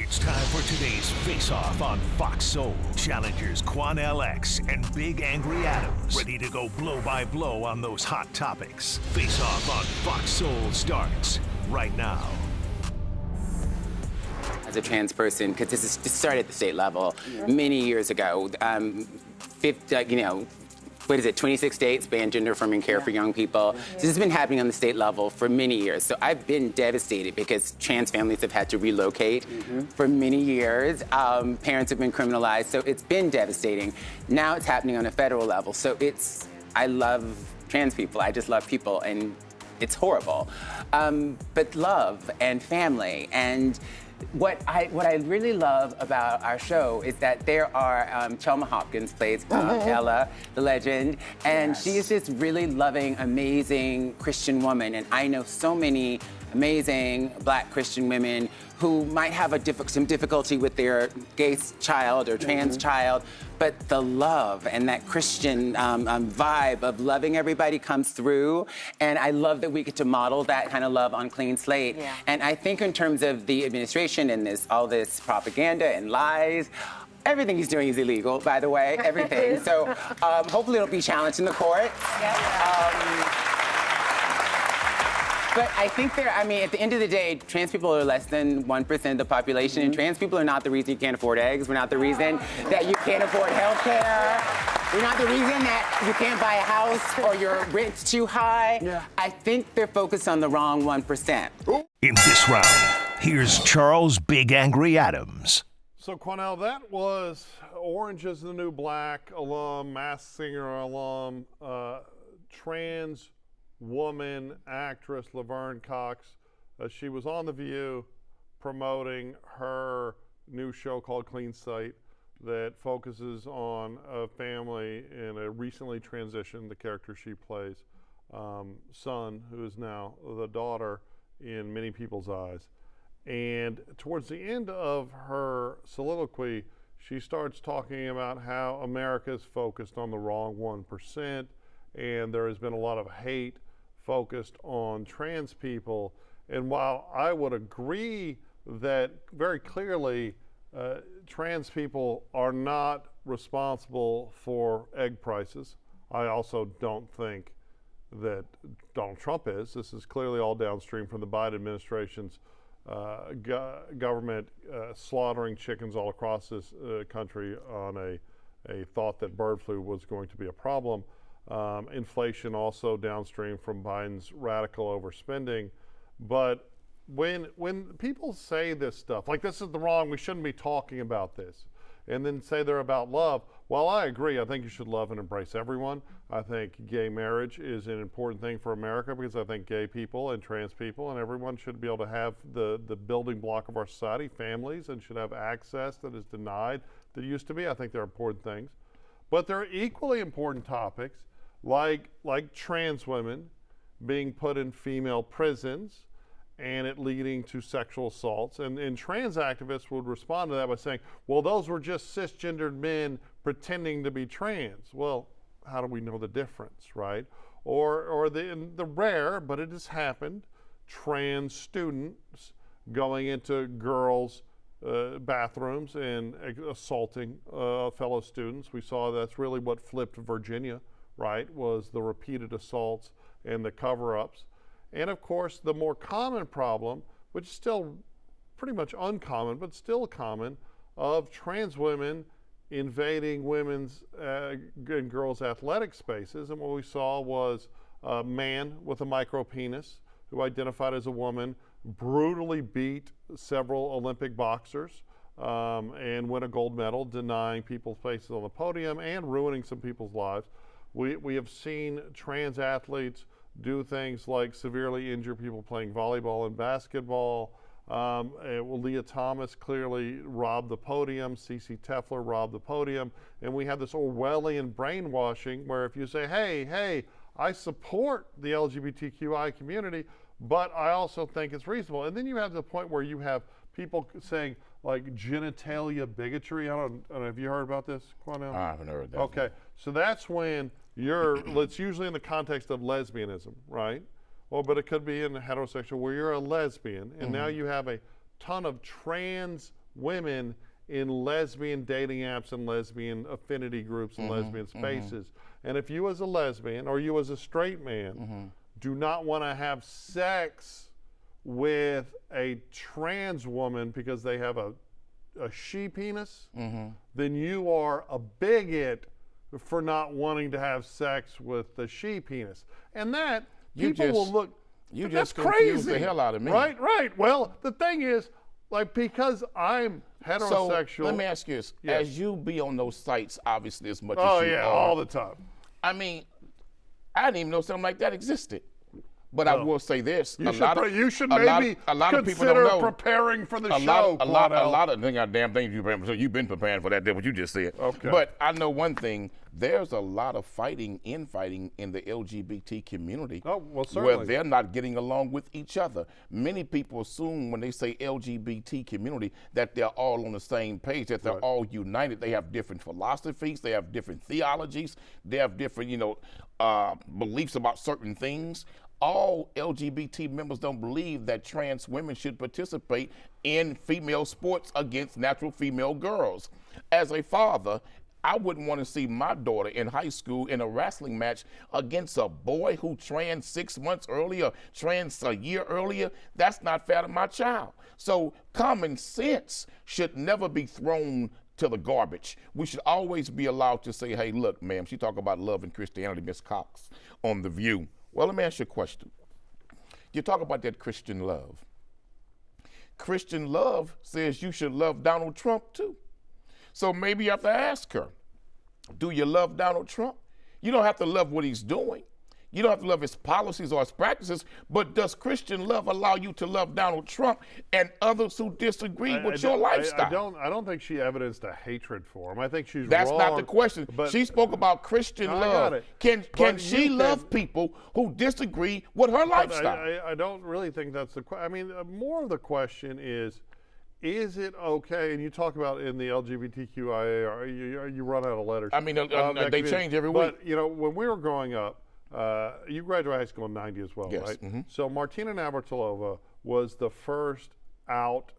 It's time for today's face-off on Fox Soul. Challengers Quanell X and Big Angry Adams, ready to go blow by blow on those hot topics. Face-off on Fox Soul starts right now. As a trans person, because this started at the state level many years ago, 26 states banned gender-affirming care for young people. So this has been happening on the state level for many years. So I've been devastated because trans families have had to relocate for many years. Parents have been criminalized, so it's been devastating. Now it's happening on a federal level. So I love trans people. I just love people, and it's horrible. But love and family and what I really love about our show is that there are Chelma Hopkins plays Ella, the legend, and she is this really loving, amazing Christian woman. And I know so many amazing Black Christian women who might have some difficulty with their gay child or trans child, but the love and that Christian vibe of loving everybody comes through. And I love that we get to model that kind of love on Clean Slate. Yeah. And I think in terms of the administration and all this propaganda and lies, everything he's doing is illegal, by the way, everything. So hopefully it'll be challenged in the courts. But I think at the end of the day, trans people are less than 1% of the population, and trans people are not the reason you can't afford eggs. We're not the reason that you can't afford health care. We're not the reason that you can't buy a house or your rent's too high. Yeah. I think they're focused on the wrong 1%. In this round, here's Charles Big Angry Adams. So, Quanell, that was Orange is the New Black alum, Masked Singer alum, trans woman, actress Laverne Cox. She was on The View promoting her new show called Clean Slate that focuses on a family in a recently transitioned, the character she plays, son, who is now the daughter in many people's eyes. And towards the end of her soliloquy, she starts talking about how America is focused on the wrong 1%, and there has been a lot of hate focused on trans people. And while I would agree that very clearly trans people are not responsible for egg prices, I also don't think that Donald Trump is. This is clearly all downstream from the Biden administration's government slaughtering chickens all across this country on a thought that bird flu was going to be a problem. Inflation also downstream from Biden's radical overspending. But when people say this stuff, like this is the wrong, we shouldn't be talking about this, and then say they're about love, while I agree, I think you should love and embrace everyone. I think gay marriage is an important thing for America because I think gay people and trans people and everyone should be able to have the building block of our society, families, and should have access that is denied that used to be. I think they're important things. But there are equally important topics like trans women being put in female prisons and it leading to sexual assaults. And trans activists would respond to that by saying, well, those were just cisgendered men pretending to be trans. Well, how do we know the difference, right? Or the rare, but it has happened, trans students going into girls' bathrooms and assaulting fellow students. We saw that's really what flipped Virginia, right, was the repeated assaults and the cover-ups. And of course, the more common problem, which is still pretty much uncommon, but still common, of trans women invading women's and girls' athletic spaces. And what we saw was a man with a micro penis who identified as a woman brutally beat several Olympic boxers and win a gold medal, denying people places on the podium and ruining some people's lives. We have seen trans athletes do things like severely injure people playing volleyball and basketball. Leah Thomas clearly robbed the podium. Cece Tefler robbed the podium. And we have this Orwellian brainwashing where if you say, hey, I support the LGBTQI community, but I also think it's reasonable. And then you have the point where you have people saying like genitalia bigotry. I don't know, have you heard about this, Quanell? I haven't heard that. Okay, so that's when it's usually in the context of lesbianism, right? Well, but it could be in heterosexual where you're a lesbian, and now you have a ton of trans women in lesbian dating apps and lesbian affinity groups and lesbian spaces. And if you as a lesbian or you as a straight man do not want to have sex with a trans woman because they have a she penis, then you are a bigot for not wanting to have sex with the she penis. And that people will look, you that's just confused crazy. the hell out of me. Right. Well, the thing is, like, because I'm heterosexual. So let me ask you this. Yes. As you be on those sites, obviously, as much Oh as you yeah, are, all the time. I mean, I didn't even know something like that existed. But I will say this: You should maybe a lot of people consider don't know. preparing for the a show. lot of damn things you've been preparing for that. What you just said. Okay. But I know one thing: there's a lot of infighting in the LGBT community. Oh, well, certainly. Where they're not getting along with each other. Many people assume when they say LGBT community that they're all on the same page, that they're all united. They have different philosophies. They have different theologies. They have different, beliefs about certain things. All LGBT members don't believe that trans women should participate in female sports against natural female girls. As a father, I wouldn't want to see my daughter in high school in a wrestling match against a boy who trans 6 months earlier, trans a year earlier. That's not fair to my child. So common sense should never be thrown to the garbage. We should always be allowed to say, hey, look, ma'am, she talk about love and Christianity, Miss Cox, on The View. Well, let me ask you a question. You talk about that Christian love. Christian love says you should love Donald Trump too. So maybe you have to ask her, do you love Donald Trump? You don't have to love what he's doing. You don't have to love his policies or his practices, but does Christian love allow you to love Donald Trump and others who disagree with your lifestyle? I don't think she evidenced a hatred for him. I think she's That's wrong. not the question. But she spoke about Christian I love. got it. Can she love people who disagree with her lifestyle? I don't really think that's the question. I mean, more of the question is it okay? And you talk about in the LGBTQIA, you run out of letters. I mean, they change every week. But, when we were growing up, you graduated high school in '90 as well, Yes. right? Mm-hmm. So Martina Navratilova was the first out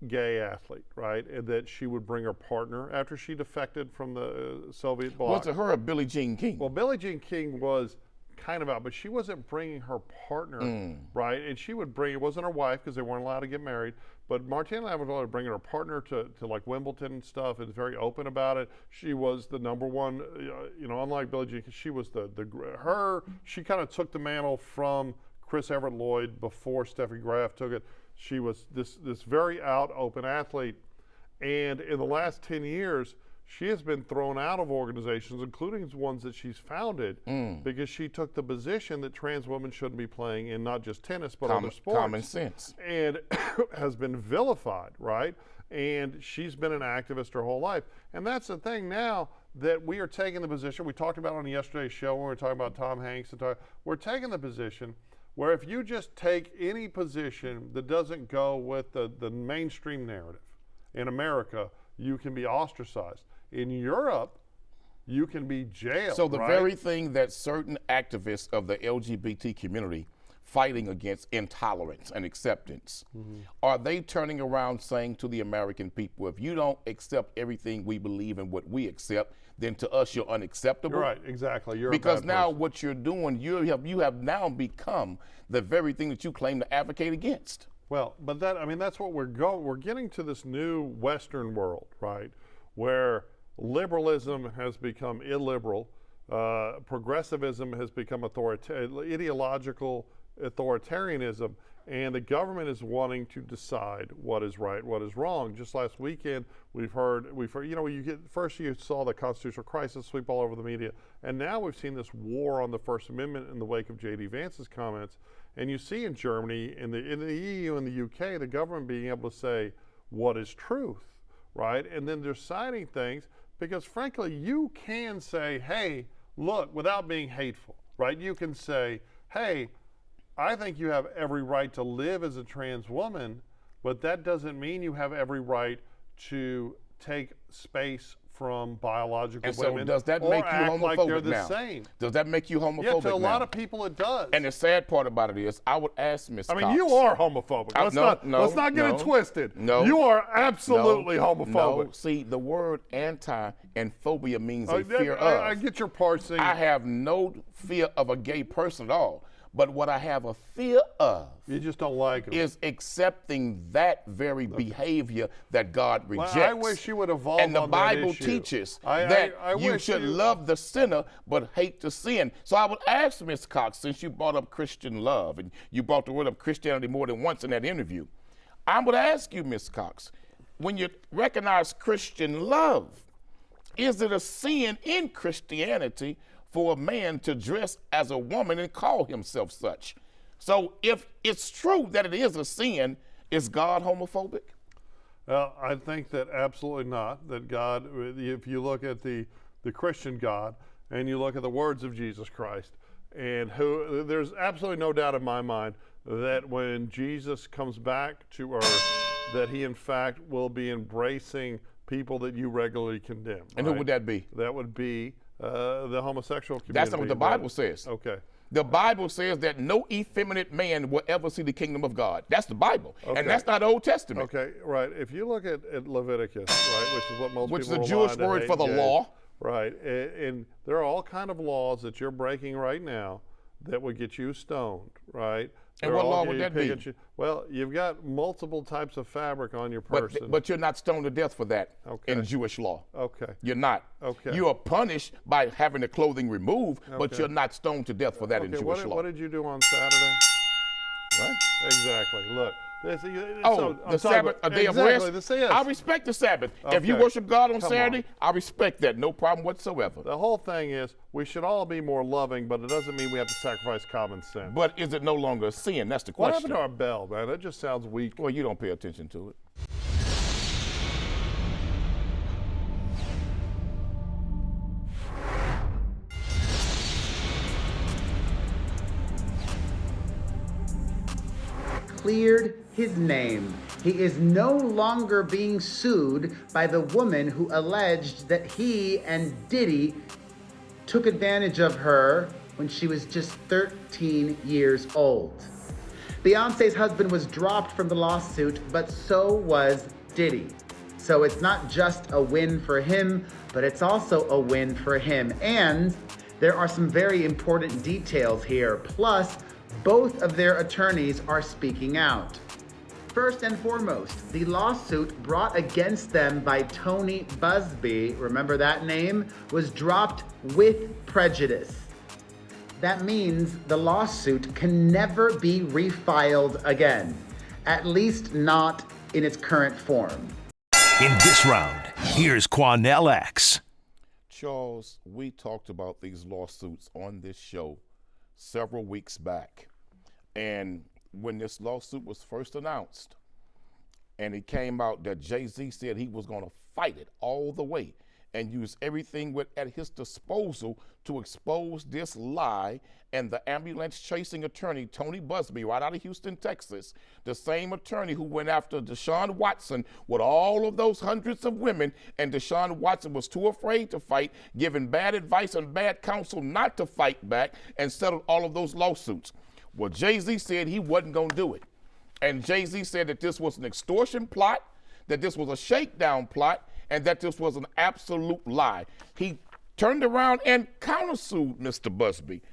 gay athlete, right? And that she would bring her partner after she defected from the Soviet bloc. Was it her or Billie Jean King? Well, Billie Jean King was kind of out, but she wasn't bringing her partner, right? And she would bring, it wasn't her wife because they weren't allowed to get married, but Martina Navratilova would bring her partner to like Wimbledon and stuff, and very open about it. She was the number one, unlike Billie Jean, she was she kind of took the mantle from Chris Everett Lloyd before Steffi Graf took it. She was this very out, open athlete. And in the last 10 years, she has been thrown out of organizations, including ones that she's founded, because she took the position that trans women shouldn't be playing in not just tennis, but other sports. Common sense. And has been vilified, right? And she's been an activist her whole life. And that's the thing now, that we are taking the position, we talked about on yesterday's show when we were talking about Tom Hanks, we're taking the position where if you just take any position that doesn't go with the mainstream narrative in America, you can be ostracized. In Europe, you can be jailed. So the right? very thing that certain activists of the LGBT community fighting against intolerance and acceptance, are they turning around saying to the American people, if you don't accept everything we believe and what we accept, then to us you're unacceptable? You're right, exactly. You're because a bad now person. what you're doing, you have now become the very thing that you claim to advocate against. Well, but that's what we're getting to this new Western world, right? Where liberalism has become illiberal, progressivism has become ideological authoritarianism, and the government is wanting to decide what is right, what is wrong. Just last weekend, we've heard, first you saw the constitutional crisis sweep all over the media, and now we've seen this war on the First Amendment in the wake of J.D. Vance's comments. And you see in Germany, in the EU, and the UK, the government being able to say what is truth, right? And then they're citing things because, frankly, you can say, hey, look, without being hateful, right? You can say, hey, I think you have every right to live as a trans woman, but that doesn't mean you have every right to take space from biological And so women, does that or make you act like they're homophobic the now? same. Does that make you homophobic Yeah, to a now? lot of people it does. And the sad part about it is, I would ask Ms. I mean, Cox. you are homophobic. Let's not get it twisted. No. You are absolutely homophobic. No. See, the word anti and phobia means a fear of. I get your parsing. I have no fear of a gay person at all. But what I have a fear of you just don't like them. is accepting that very behavior that God rejects. Well, I wish you would evolve And the on Bible that issue. teaches I that you wish should love the sinner but hate the sin. So I would ask Ms. Cox, since you brought up Christian love, and you brought the word up Christianity more than once in that interview, I would ask you, Ms. Cox, when you recognize Christian love, is it a sin in Christianity for a man to dress as a woman and call himself such? So if it's true that it is a sin, is God homophobic? I think that absolutely not. That God, if you look at the Christian God and you look at the words of Jesus Christ, and who, there's absolutely no doubt in my mind that when Jesus comes back to earth, that he in fact will be embracing people that you regularly condemn. And who would that be? That would be the homosexual community. That's not what the Bible says. Okay. The Bible says that no effeminate man will ever see the kingdom of God. That's the Bible. Okay. And that's not Old Testament. Okay, right. If you look at Leviticus, right, which is what most Which is people the Jewish rely on to word hate for the gays, law. Right, and there are all kind of laws that you're breaking right now that would get you stoned, right? And They're what all law would getting that be? at you. Well, you've got multiple types of fabric on your person. But you're not stoned to death for that in Jewish law. Okay. You're not. Okay. You are punished by having the clothing removed, but Okay. you're not stoned to death for that in Jewish law. What did you do on Saturday? Right? Exactly. Look. The Sabbath, a day of rest. I respect the Sabbath. If you Okay. worship God on Come Saturday, I respect that. No problem whatsoever. The whole thing is we should all be more loving, but it doesn't mean we have to sacrifice common sense. But is it no longer a sin? That's the What question. happened to our bell, man? That just sounds weak. Well, you don't pay attention to it. Cleared his name. He is no longer being sued by the woman who alleged that he and Diddy took advantage of her when she was just 13 years old. Beyonce's husband was dropped from the lawsuit, but so was Diddy. So it's not just a win for him, but it's also a win for him. And there are some very important details here. Plus, both of their attorneys are speaking out. First and foremost, the lawsuit brought against them by Tony Busby, remember that name, was dropped with prejudice. That means the lawsuit can never be refiled again, at least not in its current form. In this round, here's Quanell X. Charles, we talked about these lawsuits on this show several weeks back. And when this lawsuit was first announced, and it came out that Jay-Z said he was going to fight it all the way and use everything at his disposal to expose this lie, and the ambulance chasing attorney, Tony Busby, right out of Houston, Texas, the same attorney who went after Deshaun Watson with all of those hundreds of women, and Deshaun Watson was too afraid to fight, giving bad advice and bad counsel not to fight back, and settled all of those lawsuits. Well, Jay-Z said he wasn't going to do it. And Jay-Z said that this was an extortion plot, that this was a shakedown plot, and that this was an absolute lie. He turned around and countersued Mr. Busby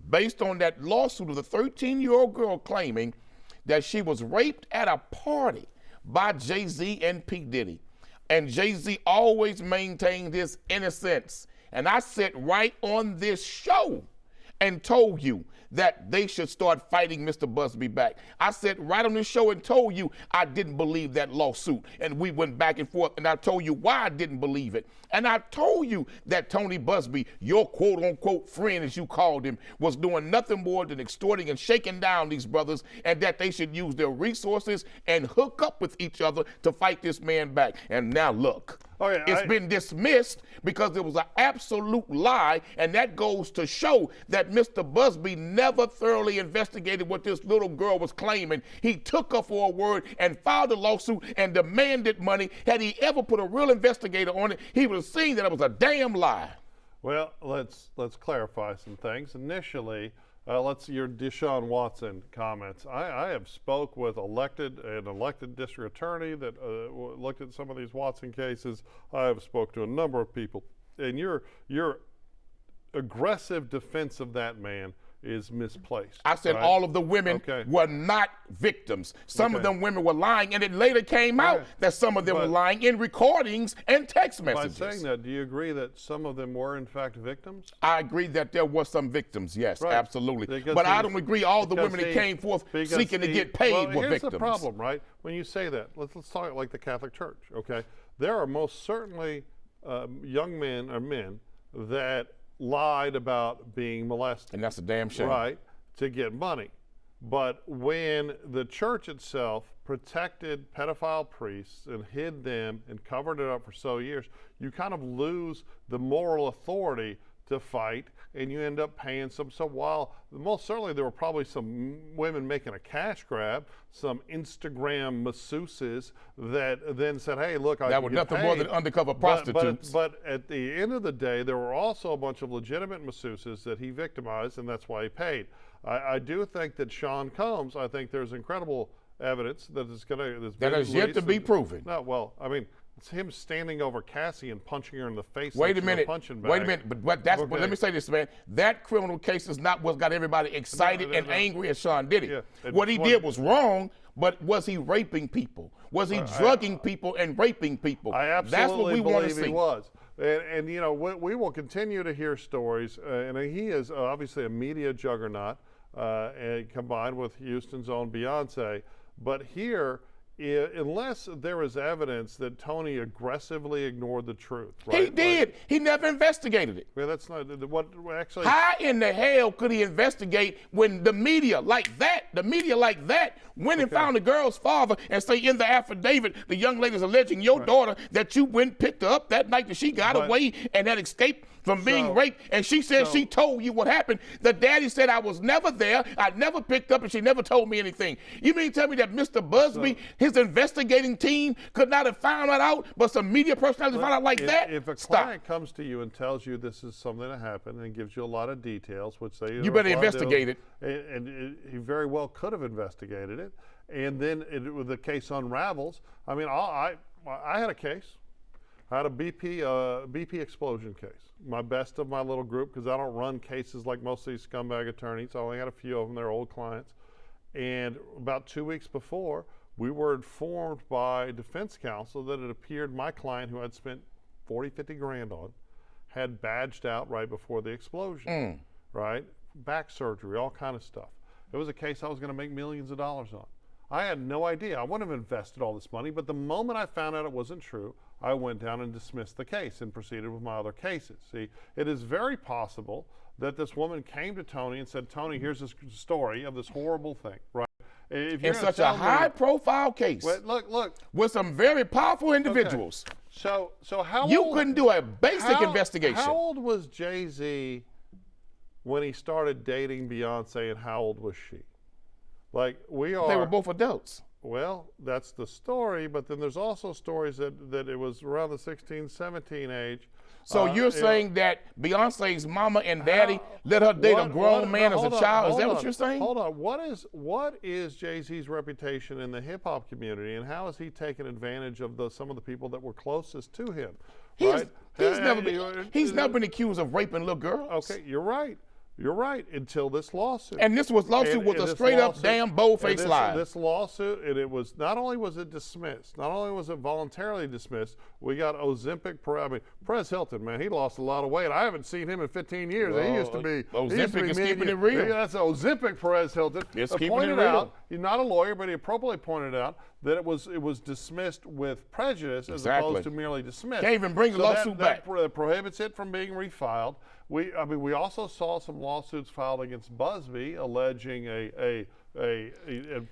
based on that lawsuit of the 13-year-old girl claiming that she was raped at a party by Jay-Z and P. Diddy. And Jay-Z always maintained his innocence. And I sat right on this show and told you that they should start fighting Mr. Busby back. I said right on this show and told you I didn't believe that lawsuit. And we went back and forth, and I told you why I didn't believe it. And I told you that Tony Busby, your quote-unquote friend, as you called him, was doing nothing more than extorting and shaking down these brothers, and that they should use their resources and hook up with each other to fight this man back. And now look. It's been dismissed because it was an absolute lie, and that goes to show that Mr. Busby never thoroughly investigated what this little girl was claiming. He took her for a word and filed a lawsuit and demanded money. Had he ever put a real investigator on it, he would have seen that it was a damn lie. Well, let's clarify some things. Initially, your Deshaun Watson comments. I have spoke with an elected district attorney that looked at some of these Watson cases. I have spoke to a number of people, and your aggressive defense of that man is misplaced. I said all of the women were not victims. Some of them women were lying, and it later came out that some of them were lying in recordings and text messages. By saying that, do you agree that some of them were in fact victims? I agree that there were some victims, yes, absolutely. But I don't agree all the women that came forth seeking to get paid were victims. Here's the problem, right? When you say that, let's talk like the Catholic Church, okay? There are most certainly young men or men that lied about being molested. And that's a damn shame. Right, to get money. But when the church itself protected pedophile priests and hid them and covered it up for so years, you kind of lose the moral authority to fight, and you end up paying some. So while most certainly there were probably some women making a cash grab, some Instagram masseuses that then said, hey, look, I that were nothing more than undercover prostitutes. But at the end of the day, there were also a bunch of legitimate masseuses that he victimized, and that's why he paid. I do think that Sean Combs, I think there's incredible evidence that is going to... That is yet to be proven. No, well, I mean, it's him standing over Cassie and punching her in the face. Wait a minute. Wait a minute. But that's. But let me say this, man. That criminal case is not what got everybody excited and angry as Sean did it. Yeah, what he did was wrong. But was he raping people? Was he drugging people and raping people? I absolutely that's what we want to see. He was. And you know, we will continue to hear stories. And he is obviously a media juggernaut, and combined with Houston's own Beyonce. But here, unless there is evidence that Tony aggressively ignored the truth, right? He did. He never investigated it. Well, that's not what actually. How in the hell could he investigate when the media like that went and found the girl's father and say in the affidavit the young lady's alleging your daughter that you went and picked her up that night that she got away and had escaped from being raped, and she said she told you what happened. The daddy said, I was never there, I never picked up, and she never told me anything. You mean tell me that Mr. Busby, his investigating team, could not have found that out, but some media personalities found out like that? If a client comes to you and tells you this is something that happened and gives you a lot of details, which they you better investigate it. And he very well could have investigated it, and then the case unravels. I mean, I had a case. I had a BP explosion case. My best of my little group, because I don't run cases like most of these scumbag attorneys. I only had a few of them. They're old clients. And about 2 weeks before, we were informed by defense counsel that it appeared my client, who I'd spent 40, 50 grand on, had badged out right before the explosion, right? Back surgery, all kind of stuff. It was a case I was going to make millions of dollars on. I had no idea. I wouldn't have invested all this money, but the moment I found out it wasn't true, I went down and dismissed the case and proceeded with my other cases. See, it is very possible that this woman came to Tony and said, Tony, here's this story of this horrible thing, right? If you're in such a high-profile case, look, with some very powerful individuals. Okay. So how you couldn't do a basic investigation. How old was Jay-Z when he started dating Beyonce, and how old was she? Like, we are. They were both adults. Well, that's the story, but then there's also stories that it was around the 16, 17 age. So you're saying that Beyonce's mama and daddy let her date a grown man as a child? Is that what you're saying? Hold on. What is Jay-Z's reputation in the hip-hop community, and how has he taken advantage of some of the people that were closest to him? Right? He's never been accused of raping little girls. Okay, you're right. You're right, until this lawsuit. And this lawsuit was a straight-up damn bold-faced lie. This lawsuit, and it was, not only was it dismissed, not only was it voluntarily dismissed, we got Ozempic, Perez Hilton, man, he lost a lot of weight. I haven't seen him in 15 years. He used to be. Ozempic is keeping it real. Yeah, that's Ozempic Perez Hilton. It's keeping it real. He's not a lawyer, but he appropriately pointed out that it was dismissed with prejudice as opposed to merely dismissed. Can't even bring the lawsuit back. That prohibits it from being refiled. We also saw some lawsuits filed against Busby alleging a a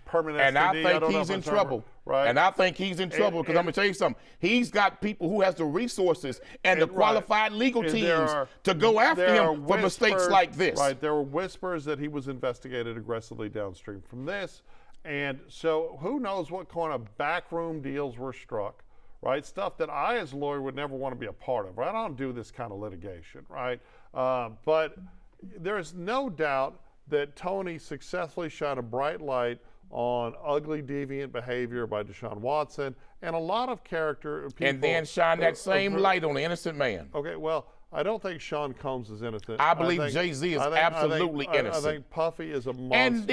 permanent And I STD. think don't know he's if in it's trouble. Right. And I think he's in trouble because I'm going to tell you something. He's got people who has the resources and the qualified legal And teams to go after him for mistakes like this. Right. There were whispers that he was investigated aggressively downstream from this. And so who knows what kind of backroom deals were struck, right? Stuff that I, as a lawyer, would never want to be a part of, right? I don't do this kind of litigation, right? But there's no doubt that Tony successfully shone a bright light on ugly, deviant behavior by Deshaun Watson and a lot of character people. And then shine that same light on the innocent man. Okay, well, I don't think Sean Combs is innocent. I believe Jay-Z is absolutely innocent. I think Puffy is a monster.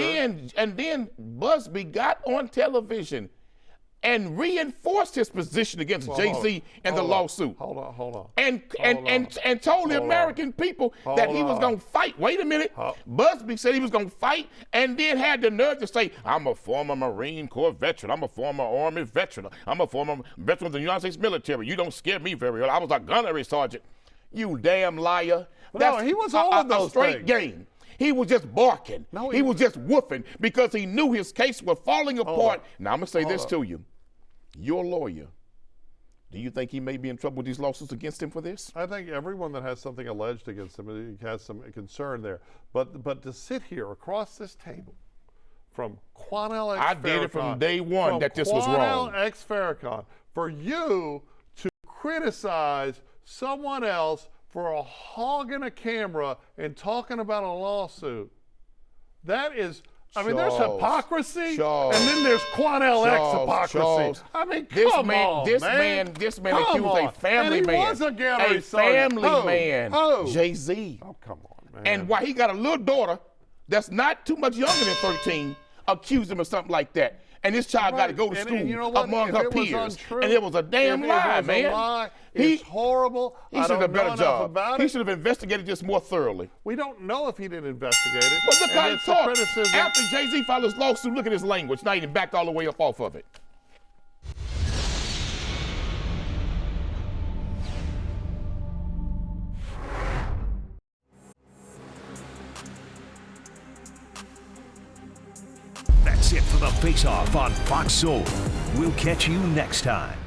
And then Busby got on television and reinforced his position against Jay-Z in the lawsuit. Hold on. And told the American people that he was going to fight. Wait a minute. Busby said he was going to fight and then had the nerve to say, I'm a former Marine Corps veteran. I'm a former Army veteran. I'm a former veteran of the United States military. You don't scare me very well. I was a gunnery sergeant. You damn liar. No, he was all of those a straight things. game. He was just barking. No, he was just woofing because he knew his case was falling apart. Now, I'm going to say this to you. Your lawyer, do you think he may be in trouble with these lawsuits against him for this? I think everyone that has something alleged against him has some concern there. But to sit here across this table from Quanell X. I did it from day one that this was wrong. Quanell X. Farrakhan, for you to criticize someone else for hogging a camera and talking about a lawsuit, that is... I mean, there's hypocrisy, and then there's Quanell X hypocrisy. I mean, this come man, on, this man. This man accused a family and he man. Was a gallery sergeant. Family man. Jay-Z. Oh, come on, man. And why he got a little daughter that's not too much younger than 13, accused him of something like that. And this child got to go to school and you know what? among If her it was peers. untrue, And it was a damn lie, it was man. A lie, it's horrible. He should have done a better job. About he it. should have investigated this more thoroughly. We don't know if he didn't investigate it. But look how he talked. Criticism. After Jay-Z filed his lawsuit, look at his language. Now he backed all the way up off of it. That's it for the Face Off on Fox Soul. We'll catch you next time.